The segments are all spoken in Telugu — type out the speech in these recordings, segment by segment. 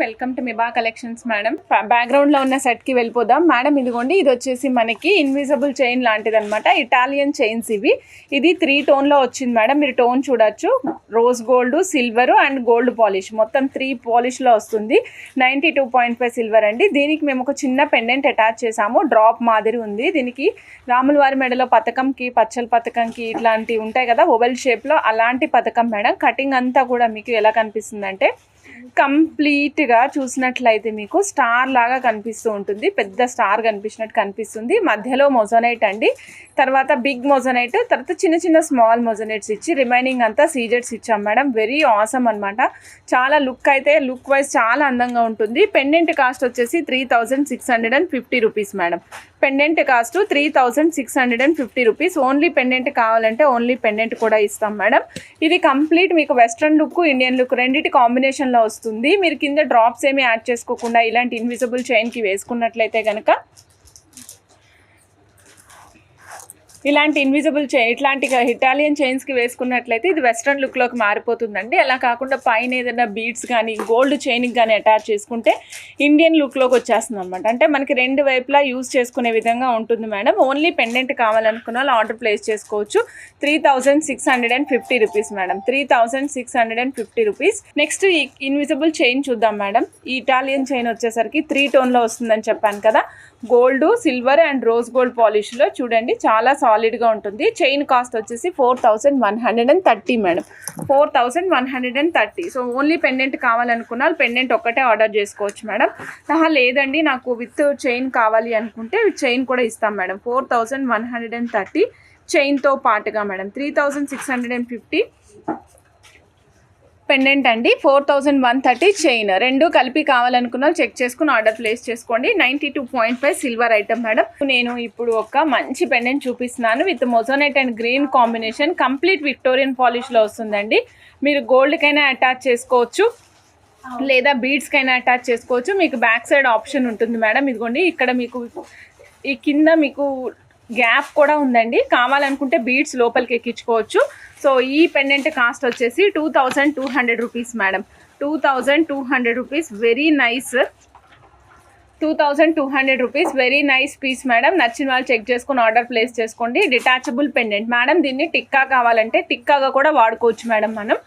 వెల్కమ్ టు మిబా కలెక్షన్స్ మేడం. బ్యాక్గ్రౌండ్ లో ఉన్న సెట్ కి వెళ్ళిపోదాం మేడం. ఇదిగోండి, ఇది వచ్చేసి మనకి ఇన్విజిబుల్ చైన్ లాంటిది అనమాట. ఇటాలియన్ చైన్స్ ఇవి. ఇది 3 టోన్ లో వచ్చింది మేడం. మీరు టోన్ చూడొచ్చు, rose gold, silver and gold polish, మొత్తం 3 పాలిష్ లో వస్తుంది. 92.5 సిల్వర్ అండి. దీనికి మేము ఒక చిన్న పెండెంట్ అటాచ్ చేసాము, డ్రాప్ మాదిరి ఉంది. దీనికి రాముల వారి మెడలో పథకంకి, పచ్చల పథకంకి ఇట్లాంటివి ఉంటాయి కదా ఓవెల్ షేప్ లో, అలాంటి పథకం మేడం. కటింగ్ అంతా కూడా మీకు ఎలా కనిపిస్తుంది అంటే కంప్లీట్గా చూసినట్లయితే మీకు స్టార్ లాగా కనిపిస్తూ ఉంటుంది. పెద్ద స్టార్ కనిపించినట్టు కనిపిస్తుంది. మధ్యలో మొజోనైట్ అండి, తర్వాత బిగ్ మొజోనైట్, తర్వాత చిన్న చిన్న స్మాల్ మొజోనైట్స్ ఇచ్చి రిమైనింగ్ అంతా సీజెట్స్ ఇచ్చాం మేడం. వెరీ ఆసమ్ అనమాట. చాలా లుక్ వైజ్ చాలా అందంగా ఉంటుంది. పెండెంట్ కాస్ట్ వచ్చేసి 3650 rupees madam. Pendant cost 3650 rupees. Only pendant కావాలంటే ఓన్లీ పెండెంట్ కూడా ఇస్తాం మేడం. ఇది కంప్లీట్ మీకు వెస్ట్రన్ లుక్, ఇండియన్ లుక్ రెండింటి కాంబినేషన్లో వస్తుంది. మీరు కింద డ్రాప్స్ ఏమీ యాడ్ చేసుకోకుండా ఇలాంటి ఇన్విజిబుల్ చైన్కి వేసుకున్నట్లయితే కనుక, ఇలాంటి ఇన్విజిబుల్ చైన్, ఇట్లాంటి ఇటాలియన్ చైన్స్కి వేసుకున్నట్లయితే ఇది వెస్ట్రన్ లుక్లోకి మారిపోతుందండి. అలా కాకుండా పైన ఏదైనా బీడ్స్ కానీ గోల్డ్ చైన్కి కానీ అటాచ్ చేసుకుంటే ఇండియన్ లుక్లోకి వచ్చేస్తుంది అనమాట. అంటే మనకి 2 వైపులా యూజ్ చేసుకునే విధంగా ఉంటుంది మేడం. ఓన్లీ పెండెంట్ కావాలనుకున్న వాళ్ళు ఆర్డర్ ప్లేస్ చేసుకోవచ్చు. 3650 రూపీస్ మేడం. 3650 రూపీస్. నెక్స్ట్ ఈ ఇన్విజిబుల్ చైన్ చూద్దాం మేడం. ఈ ఇటాలియన్ చైన్ వచ్చేసరికి 3 టోన్లో వస్తుందని చెప్పాను కదా. Gold, silver and rose gold పాలిష్లో చూడండి, చాలా సాలిడ్గా ఉంటుంది. చైన్ కాస్ట్ వచ్చేసి 4130 మేడం. 4130. సో ఓన్లీ పెండెంట్ కావాలనుకున్న పెండెంట్ ఒక్కటే ఆర్డర్ చేసుకోవచ్చు మేడం. లేదండి నాకు విత్ చైన్ కావాలి అనుకుంటే చైన్ కూడా ఇస్తాం మేడం. 4130 చైన్తో పాటుగా మేడం. 3650 పెండెంట్ అండి. 4130 చైన్. 2 కలిపి కావాలనుకున్న చెక్ చేసుకుని ఆర్డర్ ప్లేస్ చేసుకోండి. 92.5 సిల్వర్ ఐటమ్ మేడం. నేను ఇప్పుడు ఒక మంచి పెండెంట్ చూపిస్తున్నాను with moissanite and green combination. Complete Victorian పాలిష్లో వస్తుందండి. మీరు గోల్డ్కైనా అటాచ్ చేసుకోవచ్చు, లేదా బీడ్స్కైనా అటాచ్ చేసుకోవచ్చు. మీకు బ్యాక్ సైడ్ ఆప్షన్ ఉంటుంది మేడం. ఇదిగోండి, ఇక్కడ మీకు ఈ కింద మీకు గ్యాప్ కూడా ఉందండి. కావాలనుకుంటే బీడ్స్ లోపలికి ఎక్కించుకోవచ్చు. సో ఈ పెండెంట్ కాస్ట్ వచ్చేసి 2200 rupees madam. 2200 rupees. Very nice. 2200 rupees. Very nice piece madam. నచ్చిన వాళ్ళు చెక్ చేసుకుని ఆర్డర్ ప్లేస్ చేసుకోండి. Detachable pendant madam. దీన్ని టిక్కా కావాలంటే టిక్కాగా కూడా వాడుకోవచ్చు మేడం మనం.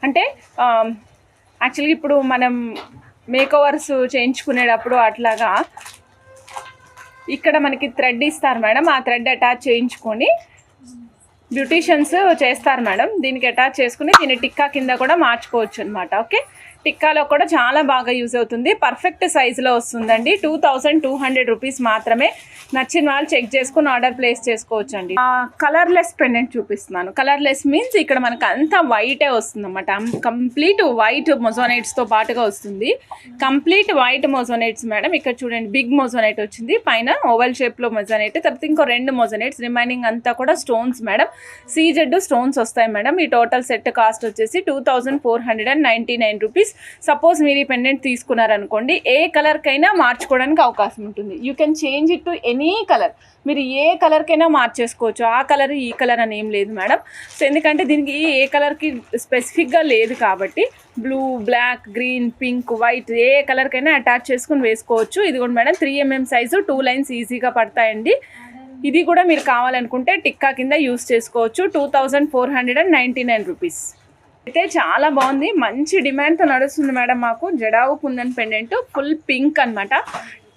అంటే యాక్చువల్గా ఇప్పుడు మనం మేకోవర్స్ చేయించుకునేటప్పుడు అట్లాగా ఇక్కడ మనకి థ్రెడ్ ఇస్తారు మేడం. ఆ థ్రెడ్ అటాచ్ చేయించుకొని బ్యూటీషియన్స్ చేస్తారు మేడం. దీనికి అటాచ్ చేసుకుని దీన్ని టిక్కా కింద కూడా మార్చుకోవచ్చు అనమాట. ఓకే, టిక్కాలో కూడా చాలా బాగా యూజ్ అవుతుంది. పర్ఫెక్ట్ సైజులో వస్తుందండి. 2200 రూపీస్ మాత్రమే. నచ్చిన వాళ్ళు చెక్ చేసుకుని ఆర్డర్ ప్లేస్ చేసుకోవచ్చు అండి. కలర్లెస్ పెండెంట్ చూపిస్తున్నాను. కలర్లెస్ మీన్స్ ఇక్కడ మనకు అంతా వైటే వస్తుంది అనమాట. కంప్లీట్ వైట్ మొజోనైట్స్తో పాటుగా వస్తుంది. Complete white moissanites madam. ఇక్కడ చూడండి, బిగ్ మొజోనైట్ వచ్చింది, పైన ఓవెల్ షేప్లో మొజోనైట్, తర్వాత ఇంకో 2 మొజోనైట్స్, రిమైనింగ్ అంతా కూడా స్టోన్స్ మేడం. సీజెడ్ స్టోన్స్ వస్తాయి మేడం. ఈ టోటల్ సెట్ కాస్ట్ వచ్చేసి 2499 రూపీస్. సపోజ్ మీరు ఈ పెండెంట్ తీసుకున్నారనుకోండి, ఏ కలర్కైనా మార్చుకోవడానికి అవకాశం ఉంటుంది. You can change it to any colour. మీరు ఏ కలర్కైనా మార్చేసుకోవచ్చు. ఆ కలర్ ఈ కలర్ అని ఏం లేదు మేడం. సో ఎందుకంటే దీనికి ఏ కలర్కి స్పెసిఫిక్గా లేదు కాబట్టి blue, black, green, pink, white ఏ కలర్కైనా అటాచ్ చేసుకుని వేసుకోవచ్చు. ఇది కూడా మేడం 3mm సైజు, 2 లైన్స్ ఈజీగా పడతాయండి. ఇది కూడా మీరు కావాలనుకుంటే టిక్కా కింద యూస్ చేసుకోవచ్చు. 2499 రూపీస్. అయితే చాలా బాగుంది. మంచి డిమాండ్తో నడుస్తుంది మేడం మాకు. Jadau kundan pendant full pink అనమాట.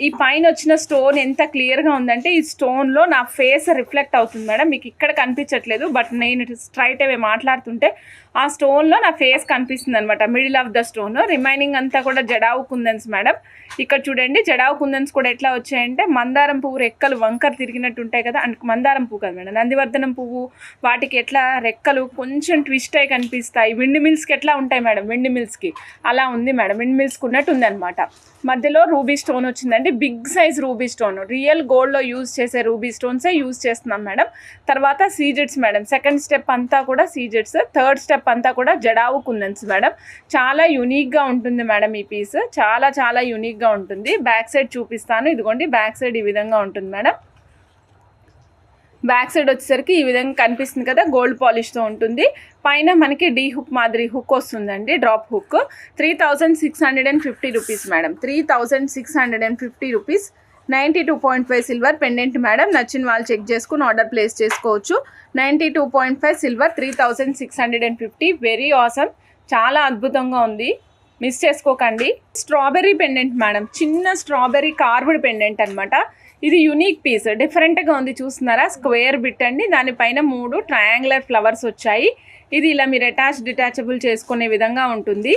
ఈ పైన వచ్చిన స్టోన్ ఎంత క్లియర్గా ఉందంటే ఈ స్టోన్లో నా ఫేస్ రిఫ్లెక్ట్ అవుతుంది మేడం. మీకు ఇక్కడ కనిపించట్లేదు, బట్ నేను స్ట్రైట్ అవే మాట్లాడుతుంటే ఆ స్టోన్లో నా ఫేస్ కనిపిస్తుంది అనమాట, middle of the stone. Remaining అంతా కూడా జడావు కుందన్స్ మేడం. ఇక్కడ చూడండి, జడావు కుందన్స్ కూడా ఎట్లా వచ్చాయంటే మందారం పువ్వు రెక్కలు వంకర తిరిగినట్టు ఉంటాయి కదా, మందారం పువ్వు కదా మేడం, నందివర్ధనం పువ్వు, వాటికి ఎట్లా రెక్కలు కొంచెం ట్విస్ట్ అయి కనిపిస్తాయి. విండ్ మిల్స్కి ఎట్లా ఉంటాయి మేడం, విండ్ మిల్స్కి అలా ఉంది మేడం. విండ్ మిల్స్కి ఉన్నట్టు ఉందన్నమాట. మధ్యలో రూబీ స్టోన్ వచ్చిందండి, big size ruby stone. Real గోల్డ్లో యూజ్ చేసే రూబీ స్టోన్సే యూజ్ చేస్తున్నాం మేడం. తర్వాత సీజెట్స్ మేడం. సెకండ్ స్టెప్ అంతా కూడా సీజెట్స్. థర్డ్ స్టెప్ అంతా కూడా జడావు కుందన్స్ మేడం. చాలా యూనిక్గా ఉంటుంది మేడం ఈ పీస్. చాలా చాలా యూనిక్గా ఉంటుంది. బ్యాక్ సైడ్ చూపిస్తాను. ఇదిగోండి, బ్యాక్ సైడ్ ఈ విధంగా ఉంటుంది మేడం. బ్యాక్ సైడ్ వచ్చేసరికి ఈ విధంగా కనిపిస్తుంది కదా, గోల్డ్ పాలిష్తో ఉంటుంది. పైన మనకి డీ హుక్ మాదిరి హుక్ వస్తుందండి, drop hook. 3650 rupees madam, 3650 rupees. 92.5 silver pendant madam. నచ్చిన వాళ్ళు చెక్ చేసుకుని ఆర్డర్ ప్లేస్ చేసుకోవచ్చు. 92.5 సిల్వర్, 3650. వెరీ ఆసమ్, చాలా అద్భుతంగా ఉంది, మిస్ చేసుకోకండి. స్ట్రాబెర్రీ పెండెంట్ మేడం, చిన్న స్ట్రాబెర్రీ కార్వ్డ్ పెండెంట్ అనమాట. ఇది యూనిక్ పీస్, డిఫరెంట్గా ఉంది, చూస్తున్నారా? స్క్వేర్ బిట్ అండి, దానిపైన 3 ట్రయాంగులర్ ఫ్లవర్స్ వచ్చాయి. ఇది ఇలా మీరు డిటాచబుల్ చేసుకునే విధంగా ఉంటుంది.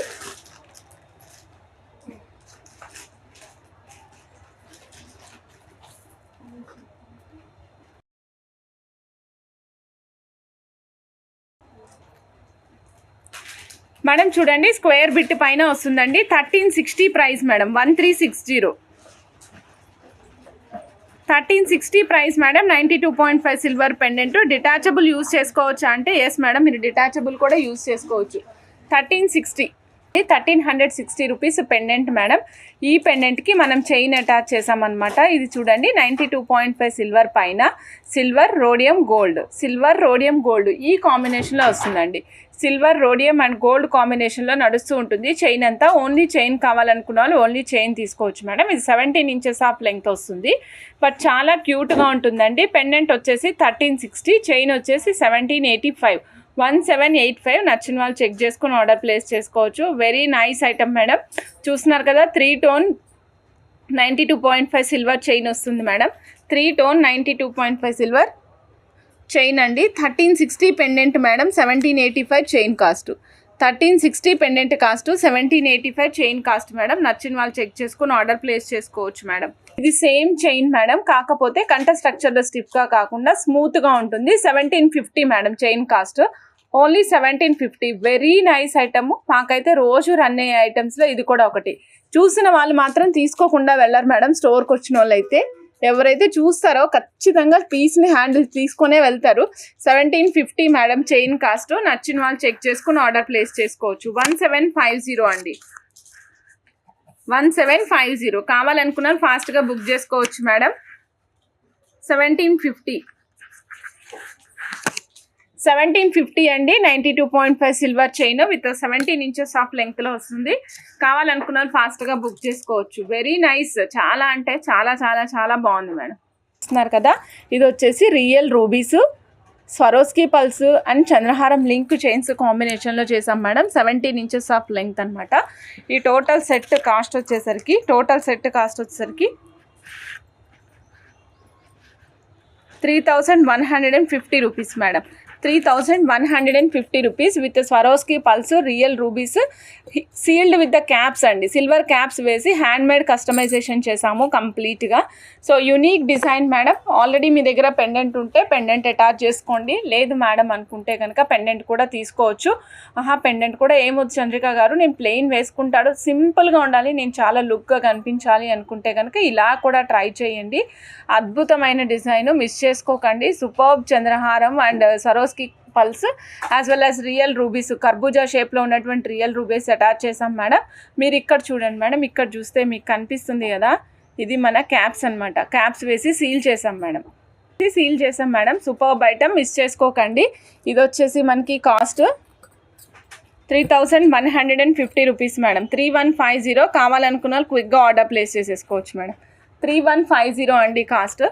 మేడం చూడండి, స్క్వేర్ బిట్ పైన వస్తుందండి. 1360 price madam, 1360. 1360 price madam. 92.5 silver pendant. Detachable use చేసుకోవచ్చా అంటే ఎస్ మేడం, మీరు డిటాచబుల్ కూడా యూస్ చేసుకోవచ్చు. 1360 రూపీస్ పెండెంట్ మేడం. ఈ పెండెంట్కి మనం చైన్ అటాచ్ చేసామన్నమాట. ఇది చూడండి, 92.5 సిల్వర్ పైన silver rhodium gold, silver rhodium gold ఈ కాంబినేషన్లో వస్తుందండి. సిల్వర్ రోడియం అండ్ గోల్డ్ కాంబినేషన్లో నడుస్తూ ఉంటుంది. చైన్ అంతా ఓన్లీ చైన్ కావాలనుకున్న వాళ్ళు ఓన్లీ చైన్ తీసుకోవచ్చు మేడం. ఇది 17 ఇంచెస్ ఆఫ్ లెంగ్త్ వస్తుంది, బట్ చాలా క్యూట్గా ఉంటుందండి. పెండెంట్ వచ్చేసి 1360, చైన్ వచ్చేసి 1785, 1785. నచ్చిన వాళ్ళు చెక్ చేసుకుని ఆర్డర్ ప్లేస్ చేసుకోవచ్చు. Very nice item madam. చూస్తున్నారు కదా, 3 టోన్ 92.5 సిల్వర్ చైన్ వస్తుంది మేడం. 3 టోన్ 92.5 సిల్వర్ చైన్ అండి. 1360 pendant madam, 1785 chain cost. 1360 pendant cost, 1785 chain cost madam. నచ్చిన వాళ్ళు చెక్ చేసుకుని ఆర్డర్ ప్లేస్ చేసుకోవచ్చు మేడం. ఇది సేమ్ చైన్ మేడం, కాకపోతే కంట స్ట్రక్చర్లో స్టిఫ్గా కాకుండా స్మూత్గా ఉంటుంది. 1750 madam chain cost, only 1750. Very nice item, మాకైతే రోజు రన్ అయ్యే ఐటమ్స్లో ఇది కూడా ఒకటి. చూసిన వాళ్ళు మాత్రం తీసుకోకుండా వెళ్ళరు మేడం. స్టోర్కి వచ్చిన వాళ్ళు అయితే ఎవరైతే చూస్తారో ఖచ్చితంగా పీస్ని హ్యాండిల్ తీసుకునే వెళ్తారు. 1750 మేడం చైన్ కాస్ట్. నచ్చిన వాళ్ళు చెక్ చేసుకుని ఆర్డర్ ప్లేస్ చేసుకోవచ్చు. 1750 అండి, 1750. కావాలనుకున్నారు ఫాస్ట్గా బుక్ చేసుకోవచ్చు మేడం. 1750 అండి. 92.5 silver chain with 17 inches of లెంగ్త్లో వస్తుంది. కావాలనుకున్న వాళ్ళు ఫాస్ట్గా బుక్ చేసుకోవచ్చు. వెరీ నైస్, చాలా అంటే చాలా చాలా చాలా బాగుంది మేడం. చూస్తున్నారు కదా, ఇది వచ్చేసి real rubies, Swarovski pearls and చంద్రహారం లింక్ చైన్స్ కాంబినేషన్లో చేసాం మేడం. 17 ఇంచెస్ ఆఫ్ లెంగ్త్ అనమాట. ఈ టోటల్ సెట్ కాస్ట్ వచ్చేసరికి 3150 rupees madam. 3150 rupees with Swarovski pearls real rubies sealed with the caps అండి. సిల్వర్ క్యాప్స్ వేసి హ్యాండ్మేడ్ కస్టమైజేషన్ చేసాము కంప్లీట్గా. So unique design madam. Already మీ దగ్గర పెండెంట్ ఉంటే పెండెంట్ అటాచ్ చేసుకోండి, లేదు మేడం అనుకుంటే కనుక పెండెంట్ కూడా తీసుకోవచ్చు. పెండెంట్ కూడా ఏమొద్దు చంద్రిక గారు, నేను ప్లెయిన్ వేసుకుంటాడు, సింపుల్గా ఉండాలి, నేను చాలా లుక్గా కనిపించాలి అనుకుంటే కనుక ఇలా కూడా ట్రై చేయండి. అద్భుతమైన డిజైన్, మిస్ చేసుకోకండి. సూపర్బ్ చంద్రహారం and Swarovski pearls as well as real rubies, కర్బూజా షేప్లో ఉన్నటువంటి రియల్ రూబీస్ అటాచ్ చేసాం మేడం. మీరు ఇక్కడ చూడండి మేడం, ఇక్కడ చూస్తే మీకు కనిపిస్తుంది కదా, ఇది మన క్యాప్స్ అనమాట. క్యాప్స్ వేసి సీల్ చేసాం మేడం, సూపర్బ్ ఐటమ్, మిస్ చేసుకోకండి. ఇది వచ్చేసి మనకి కాస్ట్ 3150 రూపీస్ మేడం. 3150. కావాలనుకున్న వాళ్ళు క్విక్గా ఆర్డర్ ప్లేస్ చేసేసుకోవచ్చు మేడం. 3150 అండి కాస్ట్.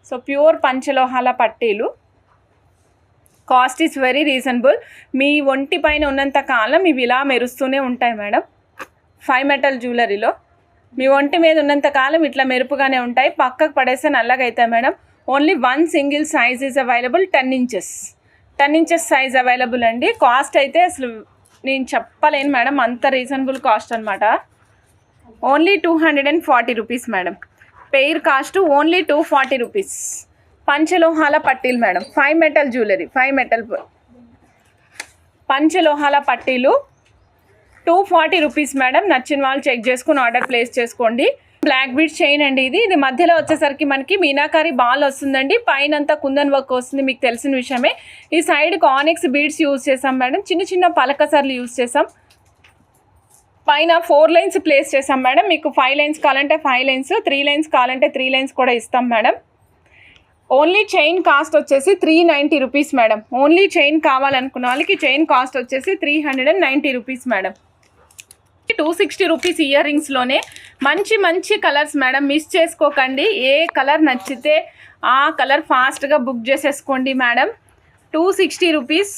సో ప్యూర్ పంచలోహాల పట్టీలు, కాస్ట్ ఈస్ వెరీ రీజనబుల్. మీ ఒంటి పైన ఉన్నంత కాలం ఇవి ఇలా మెరుస్తూనే ఉంటాయి మేడం. 5 మెటల్ జ్యువెలరీలో మీ ఒంటి మీద ఉన్నంత కాలం ఇట్లా మెరుపుగానే ఉంటాయి. పక్కకు పడేస్తే నల్లగా అవుతాయి madam. Only 1 single size is available. 10 inches size available అండి. కాస్ట్ అయితే అసలు నేను చెప్పలేను మేడం, అంత రీజనబుల్ కాస్ట్ అనమాట. Only 240 rupees madam. Pair cost only 240 rupees. పంచలోహాల పట్టీలు మేడం, 5 మెటల్ జ్యువెలరీ, 5 మెటల్ పంచలోహాల పట్టీలు 240 రూపీస్ మేడం. నచ్చిన వాళ్ళు చెక్ చేసుకుని ఆర్డర్ ప్లేస్ చేసుకోండి. బ్లాక్ బీడ్ చైన్ అండి ఇది మధ్యలో వచ్చేసరికి మనకి మీనాకారి బాల్ వస్తుందండి. పైన అంతా కుందన్ వర్క్ వస్తుంది, మీకు తెలిసిన విషయమే. ఈ సైడ్ కానిక్స్ బీడ్స్ యూజ్ చేసాం మేడం. చిన్న చిన్న పలకసర్లు యూజ్ చేసాం. పైన 4 లైన్స్ ప్లేస్ చేసాం మేడం. మీకు 5 లైన్స్ కావాలంటే 5 లైన్స్, 3 లైన్స్ కావాలంటే 3 లైన్స్ కూడా ఇస్తాం మేడం. ఓన్లీ చైన్ కాస్ట్ వచ్చేసి 390 రూపీస్ మేడం. ఓన్లీ చైన్ కావాలనుకున్న వాళ్ళకి చైన్ కాస్ట్ వచ్చేసి 390 రూపీస్ మేడం. 260 రూపీస్ ఇయర్ రింగ్స్లోనే మంచి మంచి కలర్స్ మేడం. మిస్ చేసుకోకండి. ఏ కలర్ నచ్చితే ఆ కలర్ ఫాస్ట్గా బుక్ చేసేసుకోండి మేడం. 260 రూపీస్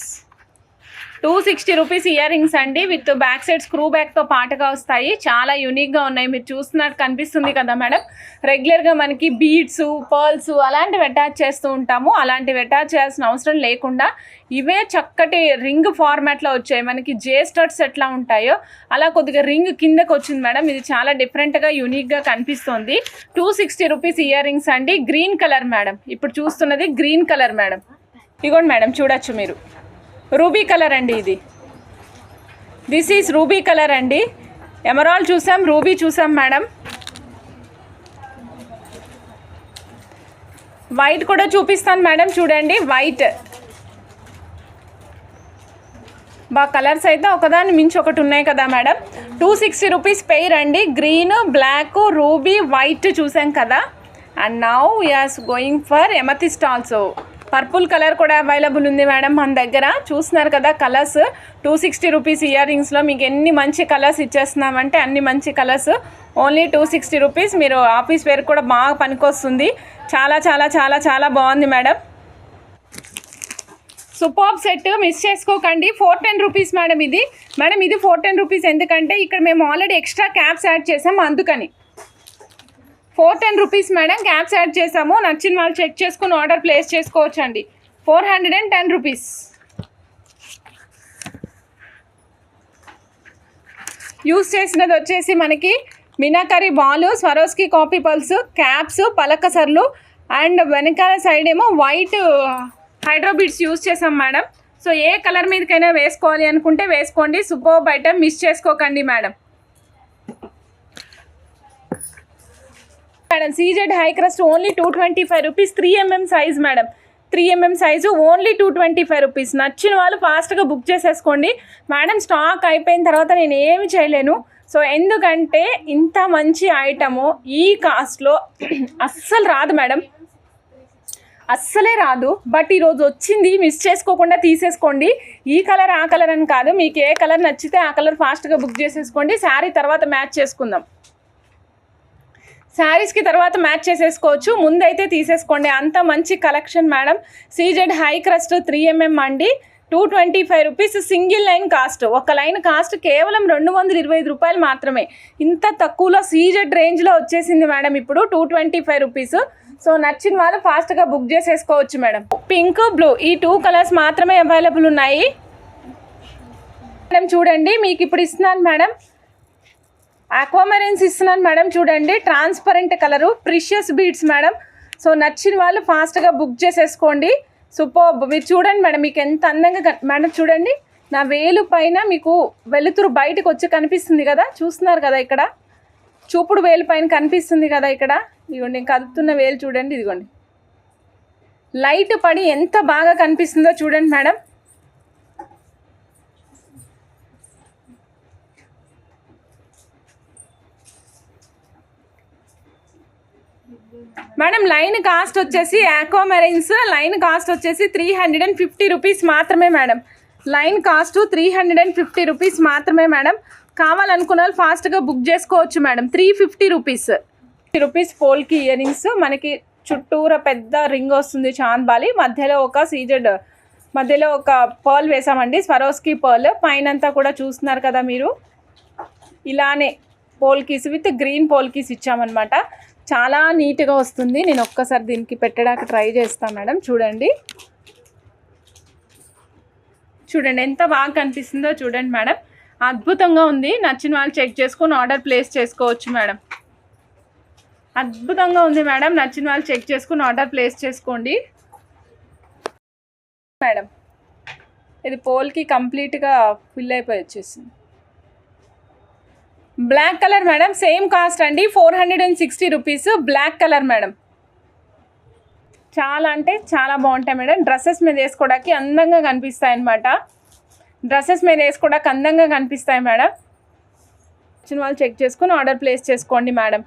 ఇయర్ రింగ్స్ అండి. విత్ బ్యాక్ సైడ్ స్క్రూ బ్యాక్తో పాటుగా వస్తాయి. చాలా యూనిక్గా ఉన్నాయి. మీరు చూస్తున్నట్టు కనిపిస్తుంది కదా మేడం. రెగ్యులర్గా మనకి బీడ్స్, పర్ల్స్ అలాంటివి అటాచ్ చేస్తూ ఉంటాము. అలాంటివి అటాచ్ చేయాల్సిన అవసరం లేకుండా ఇవే చక్కటి రింగ్ ఫార్మాట్లో వచ్చాయి. మనకి జే స్టడ్స్ ఎట్లా ఉంటాయో అలా కొద్దిగా రింగ్ కిందకు వచ్చింది మేడం. ఇది చాలా డిఫరెంట్గా యూనిక్గా కనిపిస్తుంది. 260 రూపీస్ ఇయర్ రింగ్స్ అండి. Green colour madam. ఇప్పుడు చూస్తున్నది గ్రీన్ కలర్ మేడం. ఇగోండి మేడం, చూడొచ్చు మీరు. రూబీ కలర్ అండి ఇది. దిస్ ఈజ్ రూబీ కలర్ అండి. ఎమరాల్డ్ చూసాం, రూబీ చూసాం మేడం. వైట్ కూడా చూపిస్తాను మేడం. చూడండి వైట్. కలర్స్ అయితే ఒకదాని మించి ఒకటి ఉన్నాయి కదా మేడం. 260 రూపీస్ పెయిర్ అండి. గ్రీన్, బ్లాక్, రూబీ, వైట్ చూసాం కదా. And now we are going for amethyst also. Purple colour కూడా అవైలబుల్ ఉంది మేడం మన దగ్గర. చూస్తున్నారు కదా కలర్స్. 260 రూపీస్ ఇయర్ రింగ్స్లో మీకు ఎన్ని మంచి కలర్స్ ఇచ్చేస్తున్నామంటే అన్ని మంచి కలర్స్. Only 260 rupees. మీరు ఆఫీస్ వేర్ కూడా బాగా పనికొస్తుంది. చాలా చాలా చాలా చాలా బాగుంది మేడం. సూపర్ సెట్ మిస్ చేసుకోకండి. 410 రూపీస్ మేడం ఇది. మేడం ఇది 410 రూపీస్. ఎందుకంటే ఇక్కడ మేము ఆల్రెడీ ఎక్స్ట్రా క్యాప్స్ యాడ్ చేసాం, అందుకని 410 రూపీస్ మేడం. క్యాప్స్ యాడ్ చేసాము. నచ్చిన వాళ్ళు చెక్ చేసుకుని ఆర్డర్ ప్లేస్ చేసుకోవచ్చు అండి. 410 రూపీస్. యూస్ చేసినది వచ్చేసి మనకి meenakari ball, Swarovski copy pearls, caps, పలకసర్లు అండ్ వెనకాల సైడ్ ఏమో వైట్ హైడ్రోబీడ్స్ యూస్ చేసాం మేడం. సో ఏ కలర్ మీదకైనా వేసుకోవాలి అనుకుంటే వేసుకోండి. సూపర్ ఐటమ్, మిస్ చేసుకోకండి madam. Madam CZ high crust only 225 rupees. 3mm size madam. 3mm size only 225 rupees. నచ్చిన వాళ్ళు ఫాస్ట్గా బుక్ చేసేసుకోండి మేడం. స్టాక్ అయిపోయిన తర్వాత నేను ఏమి చేయలేను. సో ఎందుకంటే ఇంత మంచి ఐటము ఈ కాస్ట్లో అస్సలు రాదు మేడం, అస్సలే రాదు. బట్ ఈరోజు వచ్చింది, మిస్ చేసుకోకుండా తీసేసుకోండి. ఈ కలర్ ఆ కలర్ అని కాదు, మీకు ఏ కలర్ నచ్చితే ఆ కలర్ ఫాస్ట్గా బుక్ చేసేసుకోండి. శారీ తర్వాత మ్యాచ్ చేసుకుందాం. శారీస్కి తర్వాత మ్యాచ్ చేసేసుకోవచ్చు. ముందైతే తీసేసుకోండి. అంత మంచి collection madam. CZ high crust 3mm అండి. 225 రూపీస్ సింగిల్ లైన్ కాస్ట్. ఒక లైన్ కాస్ట్ కేవలం 225 రూపాయలు మాత్రమే. ఇంత తక్కువలో సీజెడ్ రేంజ్లో వచ్చేసింది మేడం ఇప్పుడు 225 రూపీస్. సో నచ్చిన వాళ్ళు ఫాస్ట్గా బుక్ చేసేసుకోవచ్చు మేడం. పింక్, బ్లూ ఈ 2 కలర్స్ మాత్రమే అవైలబుల్ ఉన్నాయి మేడం. చూడండి మీకు ఇప్పుడు ఇస్తున్నాను మేడం. ఆక్వామెరైన్స్ ఇస్తున్నాను మేడం. చూడండి transparent colour, precious beads madam. So నచ్చిన వాళ్ళు ఫాస్ట్గా బుక్ చేసేసుకోండి. సూపర్. మీరు చూడండి మేడం, మీకు ఎంత అందంగా మేడం. చూడండి నా వేలు పైన మీకు వెలుతురు బయటకు వచ్చి కనిపిస్తుంది కదా, చూస్తున్నారు కదా. ఇక్కడ చూపుడు వేలు పైన కనిపిస్తుంది కదా. ఇక్కడ ఇదిగోండి నేను కదుపుతున్న వేలు చూడండి. ఇదిగోండి లైట్ పడి ఎంత బాగా కనిపిస్తుందో చూడండి మేడం. మేడం లైన్ కాస్ట్ వచ్చేసి ఆక్వామెరైన్స్ లైన్ కాస్ట్ వచ్చేసి 350 రూపీస్ మాత్రమే మేడం. లైన్ కాస్ట్ 350 రూపీస్ మాత్రమే మేడం. కావాలనుకున్న వాళ్ళు ఫాస్ట్గా బుక్ చేసుకోవచ్చు madam. 350 rupees polki earrings. మనకి చుట్టూరా పెద్ద రింగ్ వస్తుంది చాంద్బాలి. మధ్యలో ఒక సీజెడ్, మధ్యలో ఒక పర్ల్ వేసామండి, స్వరోస్కి పర్ల్. పైనంతా కూడా చూస్తున్నారు కదా మీరు. ఇలానే పోల్కీస్ విత్ గ్రీన్ పోల్కీస్ ఇచ్చామన్నమాట. చాలా నీట్గా వస్తుంది. నేను ఒక్కసారి దీనికి పెట్టడానికి ట్రై చేస్తాను మేడం. చూడండి చూడండి ఎంత బాగా కనిపిస్తుందో చూడండి మేడం. అద్భుతంగా ఉంది. నచ్చిన వాళ్ళు చెక్ చేసుకొని ఆర్డర్ ప్లేస్ చేసుకోవచ్చు మేడం. అద్భుతంగా ఉంది మేడం. నచ్చిన వాళ్ళు చెక్ చేసుకొని ఆర్డర్ ప్లేస్ చేసుకోండి మేడం. ఇది పోల్కి కంప్లీట్గా ఫిల్ అయిపోయి వచ్చేసింది. Black colour madam. Same cost అండి 460 రూపీస్. Black colour madam. చాలా అంటే చాలా బాగుంటాయి మేడం. డ్రెస్సెస్ మీద వేసుకోవడానికి అందంగా కనిపిస్తాయి అన్నమాట. డ్రెస్సెస్ మీద వేసుకోవడానికి అందంగా కనిపిస్తాయి మేడం. వచ్చిన వాళ్ళు చెక్ చేసుకుని ఆర్డర్ ప్లేస్ చేసుకోండి మేడం.